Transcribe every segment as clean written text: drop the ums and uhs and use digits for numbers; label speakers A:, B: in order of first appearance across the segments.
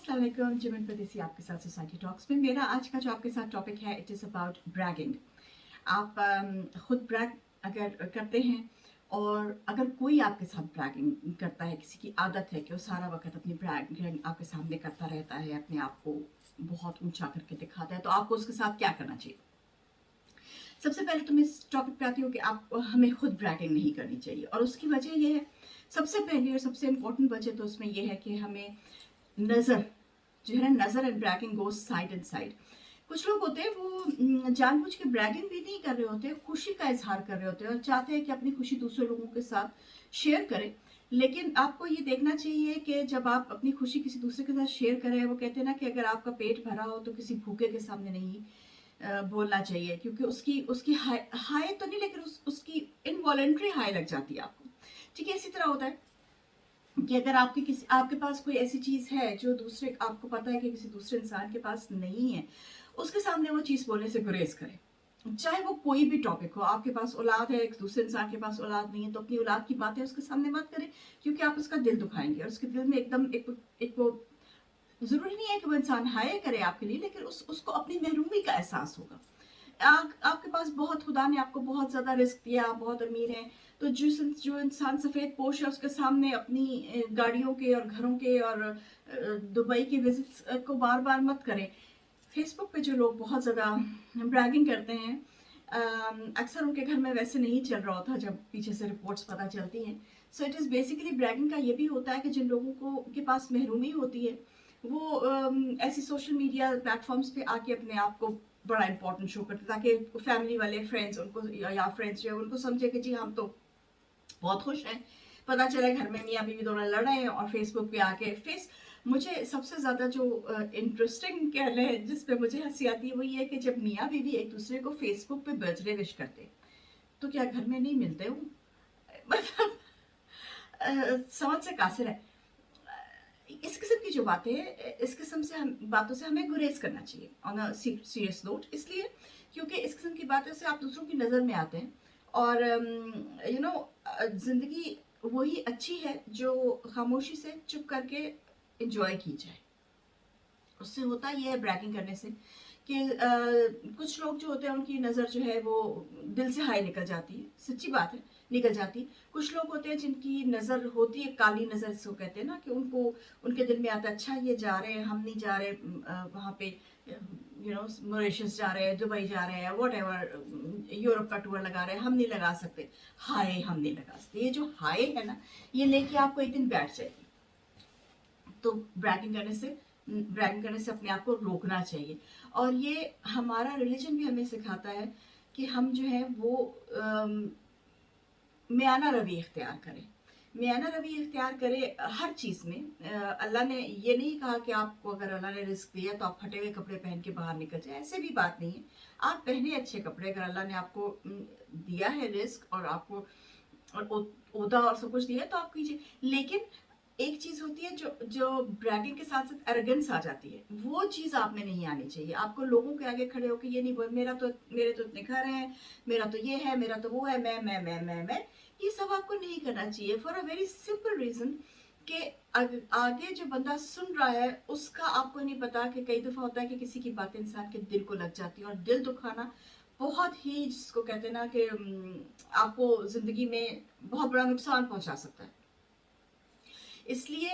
A: अस्सलाम वालेकुम, जिमन परदेसी आपके साथ सोसाइटी टॉक्स में। मेरा आज का जो आपके साथ टॉपिक है, इट इज़ अबाउट ब्रैगिंग। आप खुद ब्रैग अगर करते हैं, और अगर कोई आपके साथ ब्रैगिंग करता है, किसी की आदत है कि वो सारा वक्त अपनी ब्रैगिंग आपके सामने करता रहता है, अपने आप को बहुत ऊंचा करके दिखाता है, तो आपको उसके साथ क्या करना चाहिए? सबसे पहले तो मैं इस टॉपिक पे आती हूँ कि आप हमें खुद ब्रैगिंग नहीं करनी चाहिए, और उसकी वजह ये है, सबसे पहली और सबसे इम्पोर्टेंट वजह तो उसमें यह है कि हमें नज़र जो है ना, नज़र and bragging goes side and side. कुछ लोग होते हैं वो जानबूझ के ब्रैगिंग भी नहीं कर रहे होते, खुशी का इजहार कर रहे होते हैं और चाहते हैं कि अपनी खुशी दूसरे लोगों के साथ शेयर करें। लेकिन आपको ये देखना चाहिए कि जब आप अपनी खुशी किसी दूसरे के साथ शेयर करें, वो कहते हैं ना कि अगर आपका पेट भरा हो तो किसी भूखे के सामने नहीं बोलना चाहिए, क्योंकि उसकी उसकी हाई हाई तो नहीं, लेकिन उसकी इनवॉलेंट्री हाई लग जाती है आपको। ठीक है, इसी तरह होता है कि अगर आपके पास कोई ऐसी चीज है जो दूसरे, आपको पता है कि किसी दूसरे इंसान के पास नहीं है, उसके सामने वो चीज बोलने से गुरेज करें। चाहे वो कोई भी टॉपिक हो, आपके पास औलाद है, एक दूसरे इंसान के पास औलाद नहीं है, तो अपनी औलाद की बातें उसके सामने मत करें, क्योंकि आप उसका दिल दुखाएंगे और उसके दिल में एकदम एक वो, जरूरी नहीं है कि वो इंसान हाय करे आपके लिए, लेकिन उसको अपनी महरूमी का एहसास होगा। आपके पास बहुत, खुदा ने आपको बहुत ज्यादा रिस्क दिया, आप बहुत अमीर हैं, तो जो इंसान सफेद पोश है, उसके सामने अपनी गाड़ियों के और घरों के और दुबई के विजिट्स को बार बार मत करें। फेसबुक पे जो लोग बहुत ज़्यादा ब्रैगिंग करते हैं, अक्सर उनके घर में वैसे नहीं चल रहा होता जब पीछे से रिपोर्ट्स पता चलती हैं। So it is basically, bragging का ये भी होता है कि जिन लोगों को के पास महरूमी होती है, वो ऐसी सोशल मीडिया प्लेटफॉर्म्स पे आके अपने आप को बड़ा इंपॉर्टेंट शो करते, ताकि फैमिली वाले, फ्रेंड्स उनको, या फ्रेंड्स जो है उनको समझे कि जी हम तो बहुत खुश हैं। पता चला घर में मियाँ बीवी दोनों लड़ रहे हैं, और फेसबुक पे आके मुझे सबसे ज्यादा जो इंटरेस्टिंग कह लें, जिस पे मुझे हंसी आती है, वो ये है कि जब मियाँ बीवी एक दूसरे को फेसबुक पे बर्थडे विश करते, तो क्या घर में नहीं मिलते हो? मतलब समझ से कासिर है। इस किस्म की जो बातें हैं, इस किस्म से बातों से हमें गुरेज करना चाहिए ऑन अ सीरियस नोट, इसलिए क्योंकि इस किस्म की बातों से आप दूसरों की नज़र में आते हैं, और जिंदगी वही अच्छी है जो खामोशी से चुप करके इंजॉय की जाए। उससे होता ये है ब्रैगिंग करने से कि कुछ लोग जो होते हैं उनकी नज़र जो है वो दिल से हाई निकल जाती है, सच्ची बात है, निकल जाती है। कुछ लोग होते हैं जिनकी नज़र होती है काली नज़र, जिसको कहते हैं ना, कि उनको, उनके दिल में आता है अच्छा ये जा रहे हैं, हम नहीं जा रहे वहाँ पे, मॉरिशस जा रहे हैं, दुबई जा रहे हैं, वॉट एवर, यूरोप का टूर लगा रहे हैं, हम नहीं लगा सकते हाय, हम नहीं लगा सकते। ये जो हाय है ना, ये लेके आपको एक दिन बैठ जाएगी। तो ब्रैगिंग करने से अपने आप को रोकना चाहिए, और ये हमारा रिलीजन भी हमें सिखाता है कि हम जो है वो मियाना रवि इख्तियार करें। मियाना रवि इख्तियार करें हर चीज़ में। अल्लाह ने ये नहीं कहा कि आपको, अगर अल्लाह ने रिस्क दिया तो आप फटे हुए कपड़े पहन के बाहर निकल जाए, ऐसे भी बात नहीं है। आप पहने अच्छे कपड़े, अगर अल्लाह ने आपको दिया है रिस्क, और आपको और ओहदा और सब कुछ दिया है, तो आप कीजिए। लेकिन एक चीज होती है जो जो ब्रैगिंग के साथ साथ एरोगेंस आ जाती है, वो चीज आप में नहीं आनी चाहिए। आपको लोगों के आगे खड़े होकर ये नहीं बोल, मेरे तो इतने घर हैं, मेरा तो ये है, मेरा तो वो है, मैं, ये सब आपको नहीं करना चाहिए, for a very simple reason कि आगे जो बंदा सुन रहा है उसका आपको नहीं पता कि कई दफा होता है कि किसी की बातें इंसान के दिल को लग जाती है, और दिल दुखाना बहुत ही, जिसको कहते हैं ना कि आपको जिंदगी में बहुत बड़ा नुकसान पहुंचा सकता है। इसलिए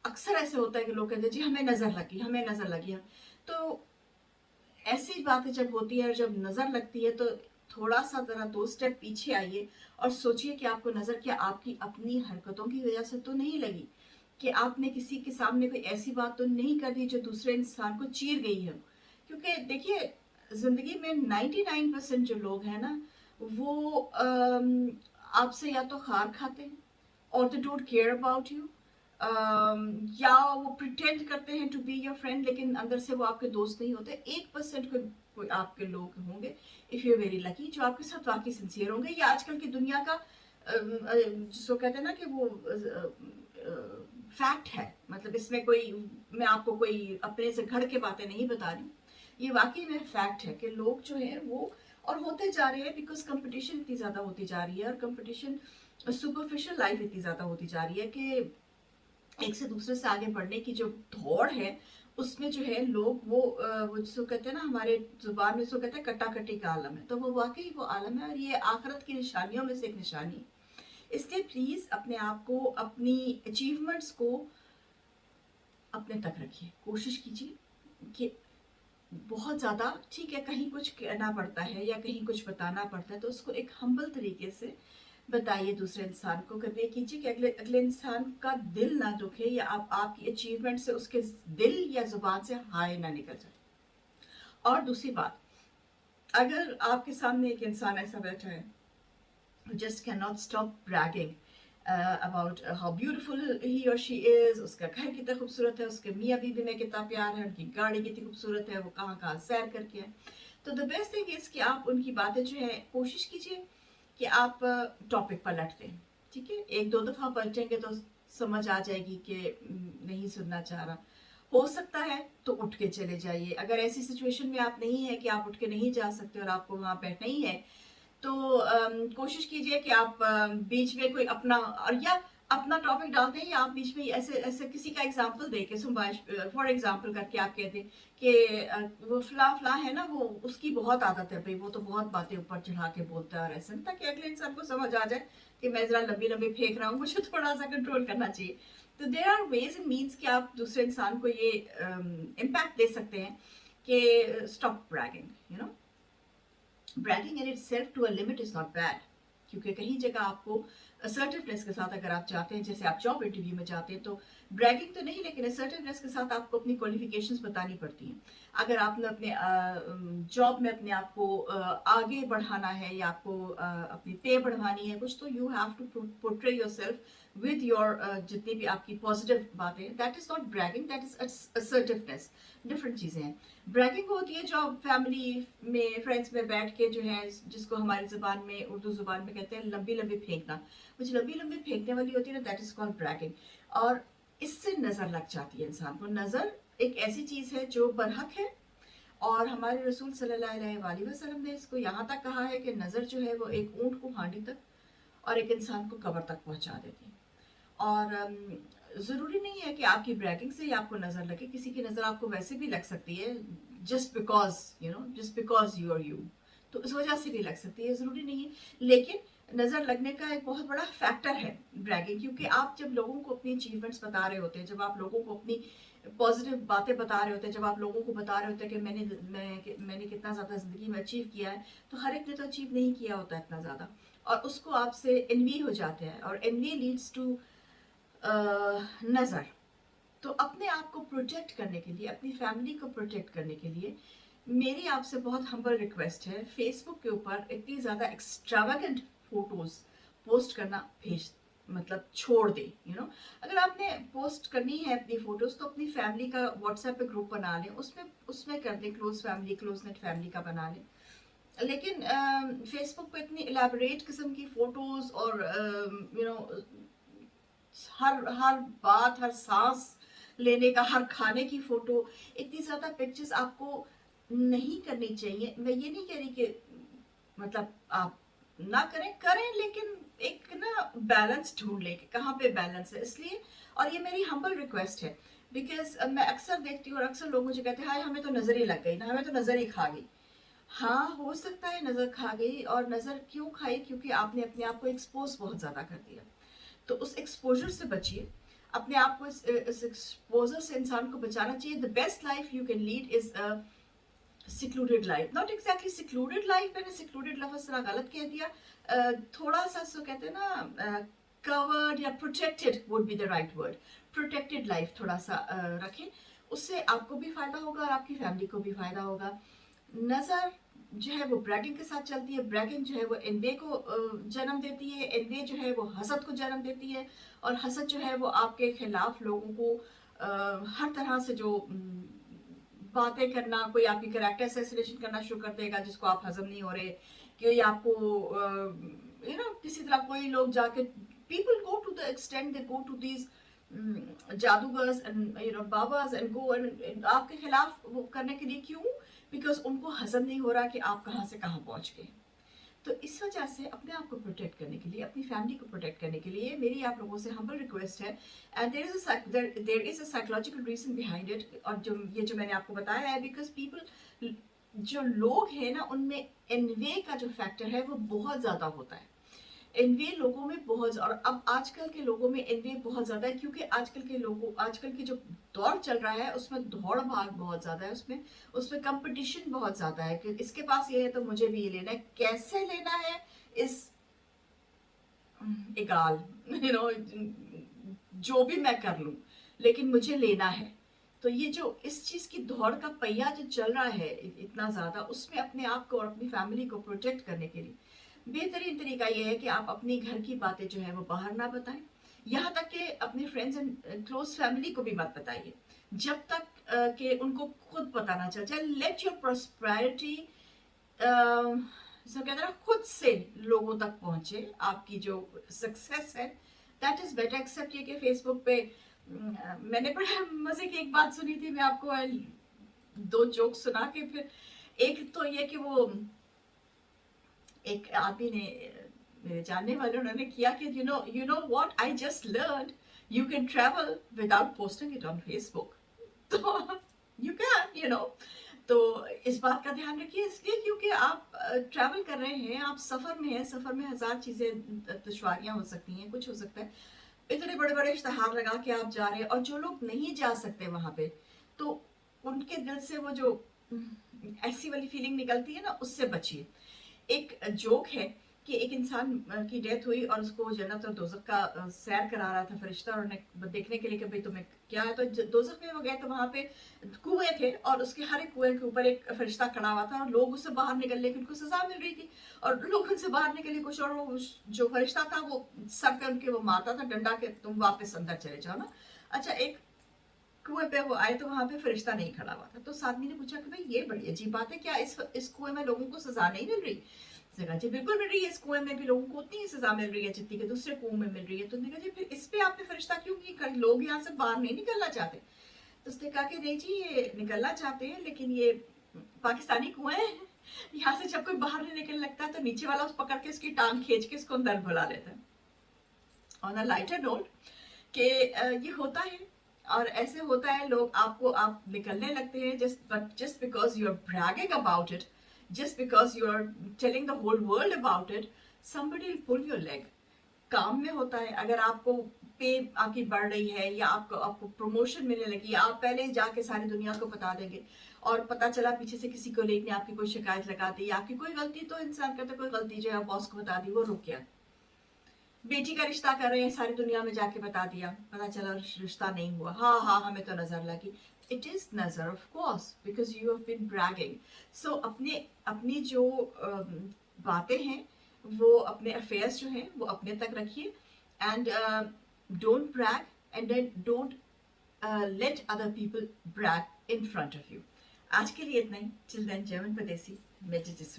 A: अक्सर ऐसे होता है कि लोग कहते हैं जी हमें नजर लगी, हमें नजर लगी। तो ऐसी बातें जब होती है और जब नजर लगती है, तो थोड़ा सा जरा 2 स्टेप पीछे आइए और सोचिए कि आपको नजर क्या आपकी अपनी हरकतों की वजह से तो नहीं लगी, कि आपने किसी के सामने कोई ऐसी बात तो नहीं कर दी जो दूसरे इंसान को चीर गई है। क्योंकि देखिए, जिंदगी में 99% जो लोग हैं ना, वो आपसे या तो खार खाते हैं, और they don't care about you, या वो प्रिटेंड करते हैं टू बी योर फ्रेंड, लेकिन अंदर से वो आपके दोस्त नहीं होते। 1% कोई आपके लोग होंगे, इफ यू वेरी लकी, जो आपके साथ वाकई सिंसियर होंगे। ये आजकल की दुनिया का जिसको कहते हैं ना कि वो फैक्ट है। मतलब इसमें कोई, मैं आपको कोई अपने से घड़ के बातें नहीं बता रही, ये वाकई में फैक्ट है कि लोग जो है वो और होते जा रहे हैं, बिकॉज कंपटीशन इतनी ज्यादा होती जा रही है, और कंपटीशन, सुपरफिशियल लाइफ इतनी ज्यादा होती जा रही है कि एक से दूसरे से आगे बढ़ने की जो दौड़ है, उसमें जो है लोग वो जिसको कहते हैं ना, हमारे जुबान में जिसको कहते हैं कट्टा-कट्टी का आलम है, तो वो वाक़ई वो आलम है और ये आखिरत की निशानियों में से एक निशानी है। इसलिए प्लीज़ अपने आप को, अपनी अचीवमेंट्स को अपने तक रखिए। कोशिश कीजिए कि बहुत ज़्यादा ठीक है, कहीं कुछ कहना पड़ता है या कहीं कुछ बताना पड़ता है, तो उसको एक हम्बल तरीके से बताइए दूसरे इंसान को। कन्वे कीजिए कि अगले अगले इंसान का दिल ना दुखे, या आप आपकी अचीवमेंट से उसके दिल या ज़ुबान से हाय ना निकल जाए। और दूसरी बात, अगर आपके सामने एक इंसान ऐसा बैठा है who just cannot stop bragging about how beautiful he or she is, उसका घर कितना खूबसूरत है, उसके मियाँ बीवी में कितना प्यार है, उनकी गाड़ी कितनी खूबसूरत है, वो कहाँ कहाँ सैर करके है, तो द बेस्ट थिंग इज़ कि आप उनकी बातें जो है कोशिश कीजिए कि आप टॉपिक पलट दें। ठीक है, एक दो दफ़ा पलटेंगे तो समझ आ जाएगी कि नहीं सुनना चाह रहा। हो सकता है तो उठ के चले जाइए। अगर ऐसी सिचुएशन में आप नहीं है कि आप उठ के नहीं जा सकते और आपको वहाँ बैठना ही है, तो कोशिश कीजिए कि आप बीच में कोई अपना, और या अपना टॉपिक डालते हैं, या आप बीच में ऐसे ऐसे किसी का एग्जांपल देके सुभाष फॉर एग्जांपल करके आप कहते हैं कि वो फला फला है ना, वो उसकी बहुत आदत है भाई, वो तो बहुत बातें ऊपर चढ़ा के बोलता है और ऐसे, ताकि अगले इंसान को समझ आ जाए कि मैं जरा लंबी लंबी फेंक रहा हूँ, मुझे थोड़ा सा कंट्रोल करना चाहिए। तो there are ways and means कि आप दूसरे इंसान को ये इम्पैक्ट दे सकते हैं कि stop bragging, you know. Bragging in itself to a limit is not bad, क्योंकि कहीं जगह आपको असर्टिवनेस के साथ अगर आप जाते हैं, जैसे आप जॉब इंटरव्यू में जाते हैं, तो ब्रैगिंग तो नहीं, लेकिन असर्टिवनेस के साथ आपको अपनी क्वालिफिकेशंस बतानी पड़ती हैं। अगर आपने अपने जॉब में अपने आप को आगे बढ़ाना है, या आपको अपनी पे बढ़वानी है कुछ, तो you have to portray yourself with your जितनी भी आपकी पॉजिटिव बातें, that is not bragging, that is assertiveness. Different चीज़ें हैं। ब्रैगिंग होती है जो आप फैमिली में, फ्रेंड्स में बैठ के जो है, जिसको हमारी ज़ुबान में, उर्दू ज़ुबान में कहते हैं लंबी लंबी फेंकना, कुछ लंबी लंबी फेंकने वाली होती है ना, दैट इज कॉल्ड ब्रैगिंग। और इससे नज़र लग जाती है इंसान को। नज़र एक ऐसी चीज़ है जो बरहक है, और हमारे रसूल सल्लल्लाहु अलैहि वसल्लम ने इसको यहाँ तक कहा है कि नज़र जो है वो एक ऊँट को हांडी तक और एक इंसान को कब्र तक पहुँचा देती है। और ज़रूरी नहीं है कि आपकी ब्रैगिंग से ही आपको नज़र लगे, किसी की नज़र आपको वैसे भी लग सकती है, just because you know, just because you are you, तो इस वजह से भी लग सकती है, ज़रूरी नहीं है। लेकिन नज़र लगने का एक बहुत बड़ा फैक्टर है ब्रैगिंग, क्योंकि आप जब लोगों को अपनी अचीवमेंट्स बता रहे होते हैं, जब आप लोगों को अपनी पॉजिटिव बातें बता रहे होते हैं, जब आप लोगों को बता रहे होते हैं कि मैंने कितना ज़्यादा ज़िंदगी में अचीव किया है, तो हर एक ने तो अचीव नहीं किया होता इतना ज़्यादा, और उसको आपसे एनवी हो जाते हैं, और एनवी लीड्स टू नज़र। तो अपने आप को प्रोटेक्ट करने के लिए, अपनी फैमिली को प्रोटेक्ट करने के लिए, मेरी आपसे बहुत हम्बल रिक्वेस्ट है, फेसबुक के ऊपर इतनी ज़्यादा एक्स्ट्रावेगेंट फोटोज़ पोस्ट करना भेज मतलब छोड़ दे, यू नो। अगर आपने पोस्ट करनी है अपनी फ़ोटोज़, तो अपनी फैमिली का व्हाट्सएप पे ग्रुप बना लें, उसमें उसमें कर दें, close family, close net family का बना लें। लेकिन फेसबुक पे इतनी एलैबोरेट किस्म की फ़ोटोज़ और यू नो, हर हर बात, हर सांस लेने का, हर खाने की फोटो, इतनी ज्यादा पिक्चर्स आपको नहीं करनी चाहिए। मैं ये नहीं कह रही कि मतलब आप ना करें, करें, लेकिन एक ना बैलेंस ढूंढ लें कि कहाँ पे बैलेंस है। इसलिए, और ये मेरी हम्बल रिक्वेस्ट है, बिकॉज मैं अक्सर देखती हूँ और अक्सर लोग मुझे कहते हैं हाय हमें तो नजर ही लग गई ना, हमें तो नजर ही खा गई। हाँ, हो सकता है नजर खा गई, और नजर क्यों खाई, क्योंकि आपने अपने आप को एक्सपोज बहुत ज्यादा कर दिया। तो उस एक्सपोजर से बचिए, अपने आप को इस एक्सपोजर से इंसान को बचाना चाहिए। The best life you can lead is a secluded life, not exactly secluded life, मैंने सिक्लूडेड लफ्ज थोड़ा गलत कह दिया, थोड़ा सा सो कहते हैं ना, कवर्ड या protected would be the right word, protected life थोड़ा सा रखें, उससे आपको भी फायदा होगा और आपकी फैमिली को भी फायदा होगा। नज़र जो है वो ब्रैगिंग के साथ चलती है, ब्रैगिंग जो है वो एनवे को जन्म देती है, एनवे जो है वो हसद को जन्म देती है, और हसद जो है वो आपके खिलाफ लोगों को हर तरह से जो बातें करना, कोई आपकी कैरेक्टर असैसिनेशन करना शुरू कर देगा जिसको आप हजम नहीं हो रहे, कि आपको यू नो किसी तरह कोई लोग जाके, people go to the extent, they go to these जादूगर्स एंड यू नो बाबाज एंड गो एंड आपके खिलाफ वो करने के लिए, क्यों? बिकॉज उनको हजम नहीं हो रहा कि आप कहाँ से कहाँ पहुंच गए। तो इस वजह से अपने आप को प्रोटेक्ट करने के लिए, अपनी फैमिली को प्रोटेक्ट करने के लिए मेरी आप लोगों से हम्बल रिक्वेस्ट है, and there is a psychological reason behind it. और जो मैंने आपको बताया है, बिकॉज पीपल, जो लोग हैं ना, उनमें एनवे का जो फैक्टर है वो बहुत ज़्यादा होता है। एनवे लोगों में बहुत, और अब आजकल के लोगों में एनवे बहुत ज़्यादा है, क्योंकि आजकल की जो दौर चल रहा है उसमें दौड़ भाग बहुत ज़्यादा है, उसमें कंपटीशन बहुत ज़्यादा है कि इसके पास ये है तो मुझे भी ये लेना है। कैसे लेना है इस इकाल, यू नो, जो भी मैं कर लूँ लेकिन मुझे लेना है। तो ये जो इस चीज़ की दौड़ का पहिया जो चल रहा है इतना ज़्यादा, उसमें अपने आप को और अपनी फैमिली को प्रोटेक्ट करने के लिए बेहतरीन तरीका ये है कि आप अपनी घर की बातें जो है वो बाहर ना बताएं, यहाँ तक कि अपने फ्रेंड्स एंड क्लोज फैमिली को भी मत बताइए जब तक कि उनको खुद पता ना चल जाए। लेट योर प्रॉस्पेरिटी कहते हैं खुद से लोगों तक पहुंचे, आपकी जो सक्सेस है दैट इज बेटर। एक्सेप्ट ये कि फेसबुक पे मैंने बड़े मजे की एक बात सुनी थी, मैं आपको दो जोक सुना के फिर, एक तो ये कि वो एक आदमी ने, मेरे जानने वाले, उन्होंने किया कि you know what I just learn, you can travel without posting it on Facebook. तो यू कैन, तो इस बात का ध्यान रखिए, इसलिए क्योंकि आप ट्रैवल कर रहे हैं, आप सफ़र में हैं, सफ़र में हज़ार चीज़ें, दुश्वारियाँ हो सकती हैं, कुछ हो सकता है। इतने बड़े बड़े इश्तहार लगा के आप जा रहे हैं, और जो लोग नहीं जा सकते वहाँ पे, तो उनके दिल से वो जो ऐसी वाली फीलिंग निकलती है ना, उससे बचिए। एक जोक है कि एक इंसान की डेथ हुई और उसको जन्नत और दोज़ख का सैर करा रहा था फरिश्ता, और उन्हें देखने के लिए कि भाई तुम्हें क्या है, तो दोज़ख में वो गए तो वहाँ पे कुएं थे, और उसके हर एक कुएं के ऊपर एक फरिश्ता खड़ा हुआ था, और लोग उससे बाहर निकलने की उनको सजा मिल रही थी, और लोग उनसे बाहर निकले कुछ, और वो जो फरिश्ता था वो सर पे उनके वो मारता था डंडा के, तुम वापस अंदर चले जाओ ना। अच्छा, एक कुएं पे वो आए तो वहां पे फरिश्ता नहीं खड़ा हुआ था, तो उस आदमी ने पूछा कि भाई ये बड़ी अजीब बात है, क्या इस कुएं में लोगों को सजा नहीं मिल रही? उसने कहा जी बिल्कुल मिल रही है, इस कुएं में भी लोगों को उतनी ही सजा मिल रही है जितनी के दूसरे कुएं में मिल रही है। तो उसने कहा जी फिर इस पे आपने फरिश्ता क्यों नहीं कर, लोग यहाँ से बाहर नहीं निकलना चाहते? तो उसने कहा कि नहीं जी, ये निकलना चाहते हैं लेकिन ये पाकिस्तानी कुएं हैं, यहाँ से जब कोई बाहर नहीं निकलने लगता तो नीचे वाला उस पकड़ के उसकी टांग खींच के उसको अंदर बुला लेता है। ऑन अ लाइटर नोट कि ये होता है, और ऐसे होता है, लोग आप निकलने लगते हैं just because you are bragging about it, just because you are telling the whole world about it, somebody will pull your leg। काम में होता है, अगर आपको पे आपकी बढ़ रही है या आपको प्रमोशन मिलने लगी, आप पहले जाके सारी दुनिया को बता देंगे, और पता चला पीछे से किसी कोलीग ने आपकी कोई शिकायत लगा दी, आपकी कोई गलती, तो इंसान कहता है कोई गलती जो है बॉस को बता दी, वो रुक गया। बेटी का रिश्ता कर रहे हैं, सारी दुनिया में जाके बता दिया, पता चला रिश्ता नहीं हुआ, हाँ हाँ हमें तो नजर लगी। इट इज नजर of course, because you have been bragging. So अपनी जो बातें हैं, वो अपने अफेयर्स जो हैं वो अपने तक रखिए, and don't brag, and then don't let other people brag in front of you. आज के लिए इतना ही। टिल देन, जर्मन परदेसी, मैं जिस